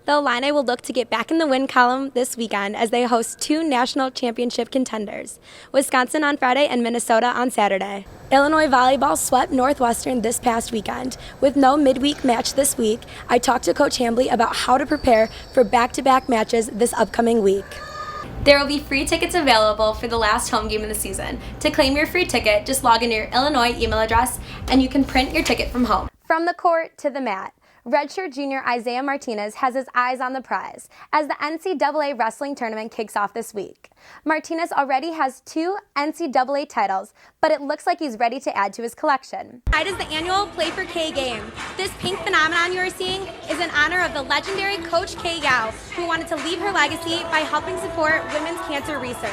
The Illini will look to get back in the win column this weekend as they host two national championship contenders, Wisconsin on Friday and Minnesota on Saturday. Illinois volleyball swept Northwestern this past weekend. With no midweek match this week, I talked to Coach Hambly about how to prepare for back-to-back matches this upcoming week. There will be free tickets available for the last home game of the season. To claim your free ticket, just log into your Illinois email address and you can print your ticket from home. From the court to the mat, redshirt junior Isaiah Martinez has his eyes on the prize as the NCAA wrestling tournament kicks off this week. Martinez already has 2 NCAA titles, but it looks like he's ready to add to his collection. Tonight is the annual Play for K game. This pink phenomenon you are seeing is in honor of the legendary Coach K Yao, who wanted to leave her legacy by helping support women's cancer research.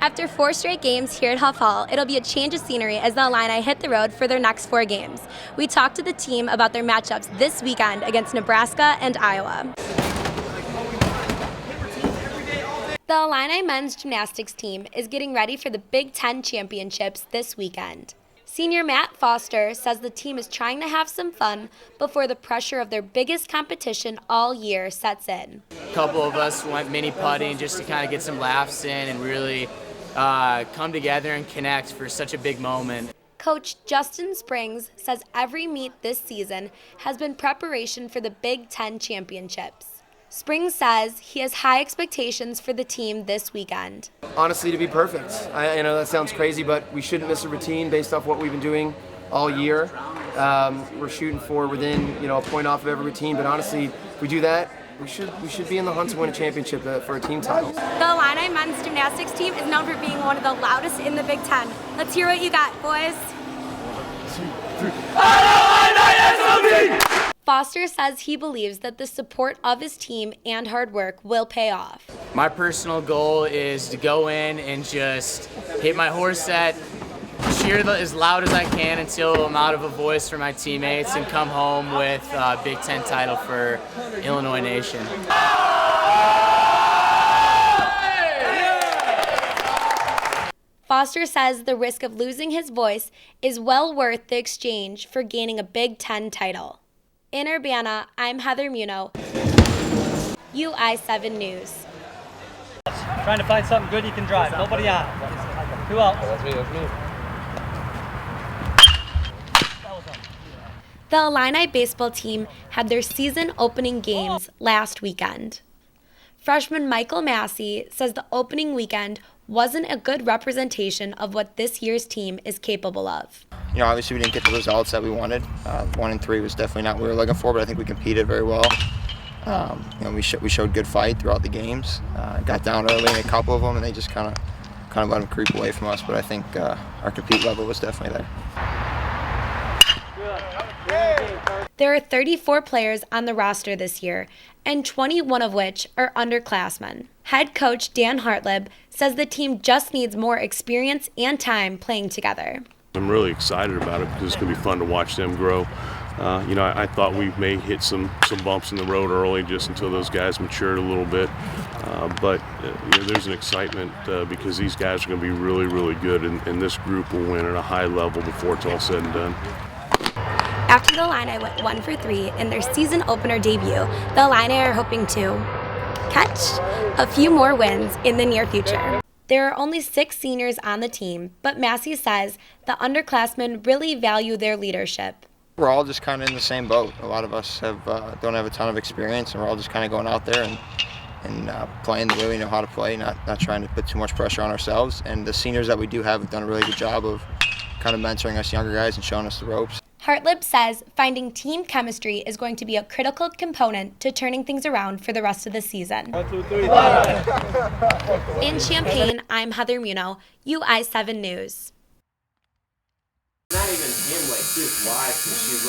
After 4 straight games here at Huff Hall, it'll be a change of scenery as the Illini hit the road for their next 4 games. We talked to the team about their matchups this weekend against Nebraska and Iowa. The Illini men's gymnastics team is getting ready for the Big Ten championships this weekend. Senior Matt Foster says the team is trying to have some fun before the pressure of their biggest competition all year sets in. A couple of us went mini putting just to kind of get some laughs in and really come together and connect for such a big moment. Coach Justin Springs says every meet this season has been preparation for the Big Ten championships. Springs says he has high expectations for the team this weekend. Honestly, to be perfect. I know that sounds crazy, but we shouldn't miss a routine based off what we've been doing all year. We're shooting for within a point off of every routine, but honestly, if we do that, we should be in the hunt to win a championship for a team title. The Illini men's gymnastics team is known for being one of the loudest in the Big Ten. Let's hear what you got, boys. 1, 2, 3. Foster says he believes that the support of his team and hard work will pay off. My personal goal is to go in and just hit my horse set, cheer as loud as I can until I'm out of a voice for my teammates, and come home with a Big Ten title for Illinois Nation. Foster says the risk of losing his voice is well worth the exchange for gaining a Big Ten title. In Urbana, I'm Heather Muno, UI7 News. Trying to find something good you can drive. Nobody on. Who else? That's me. The Illini baseball team had their season opening games last weekend. Freshman Michael Massey says the opening weekend wasn't a good representation of what this year's team is capable of. Obviously we didn't get the results that we wanted. 1 and 3 was definitely not what we were looking for, but I think we competed very well. We showed good fight throughout the games. Got down early in a couple of them, and they just kind of let them creep away from us. But I think our compete level was definitely there. There are 34 players on the roster this year, and 21 of which are underclassmen. Head coach Dan Hartlib says the team just needs more experience and time playing together. I'm really excited about it because it's going to be fun to watch them grow. I thought we may hit some bumps in the road early just until those guys matured a little bit. But there's an excitement because these guys are going to be really, really good, and this group will win at a high level before it's all said and done. After the Illini went 1 for 3 in their season opener debut, the Illini are hoping to catch a few more wins in the near future. There are only 6 seniors on the team, but Massey says the underclassmen really value their leadership. We're all just kind of in the same boat. A lot of us don't have a ton of experience, and we're all just kind of going out there and playing the way we know how to play, not trying to put too much pressure on ourselves. And the seniors that we do have done a really good job of kind of mentoring us younger guys and showing us the ropes. Hartlib says finding team chemistry is going to be a critical component to turning things around for the rest of the season. 1, 2, 3. In Champaign, I'm Heather Muno, UI7 News. Not even him, his wife, and she's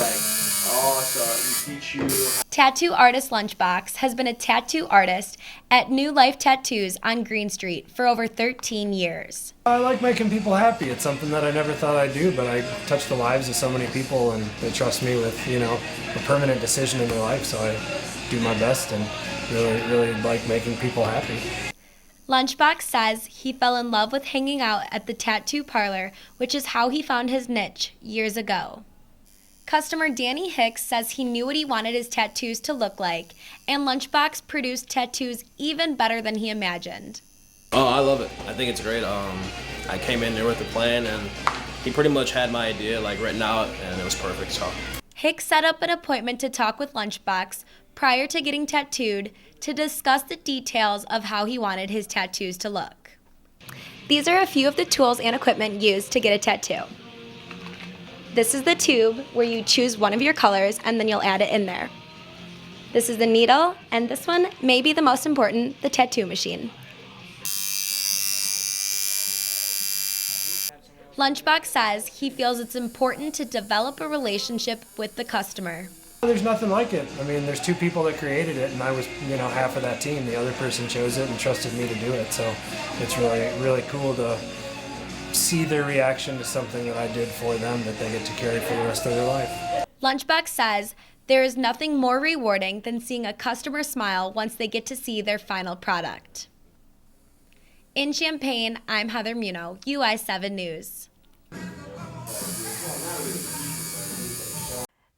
so we teach you. Tattoo Artist Lunchbox has been a tattoo artist at New Life Tattoos on Green Street for over 13 years. I like making people happy. It's something that I never thought I'd do, but I touch the lives of so many people, and they trust me with, a permanent decision in their life, so I do my best and really like making people happy. Lunchbox says he fell in love with hanging out at the tattoo parlor, which is how he found his niche years ago. Customer Danny Hicks says he knew what he wanted his tattoos to look like, and Lunchbox produced tattoos even better than he imagined. Oh, I love it. I think it's great. I came in there with a plan, and he pretty much had my idea written out, and it was perfect. So Hicks set up an appointment to talk with Lunchbox prior to getting tattooed to discuss the details of how he wanted his tattoos to look. These are a few of the tools and equipment used to get a tattoo. This is the tube where you choose one of your colors and then you'll add it in there. This is the needle, and this one may be the most important, the tattoo machine. Lunchbox says he feels it's important to develop a relationship with the customer. There's nothing like it. I mean, there's two people that created it, and I was, half of that team. The other person chose it and trusted me to do it. So it's really, really cool to see their reaction to something that I did for them that they get to carry for the rest of their life. Lunchbox says there is nothing more rewarding than seeing a customer smile once they get to see their final product. In Champaign, I'm Heather Muno, UI7 News.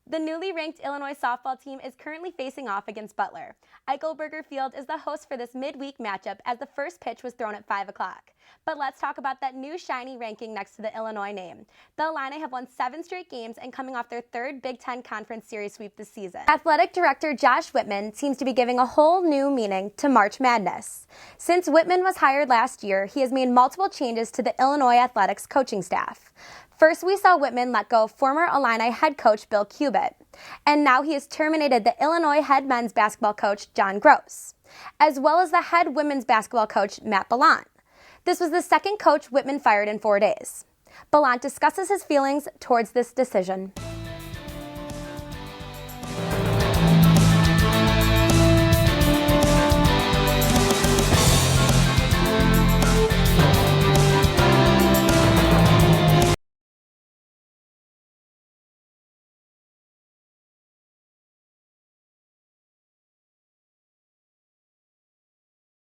The newly ranked Illinois softball team is currently facing off against Butler. Eichelberger Field is the host for this midweek matchup as the first pitch was thrown at 5 o'clock. But let's talk about that new shiny ranking next to the Illinois name. The Illini have won 7 straight games and coming off their 3rd Big Ten Conference Series sweep this season. Athletic Director Josh Whitman seems to be giving a whole new meaning to March Madness. Since Whitman was hired last year, he has made multiple changes to the Illinois athletics coaching staff. First, we saw Whitman let go of former Illini head coach Bill Cubitt, and now he has terminated the Illinois head men's basketball coach John Gross, as well as the head women's basketball coach Matt Ballant. This was the second coach Whitman fired in 4 days. Ballant discusses his feelings towards this decision.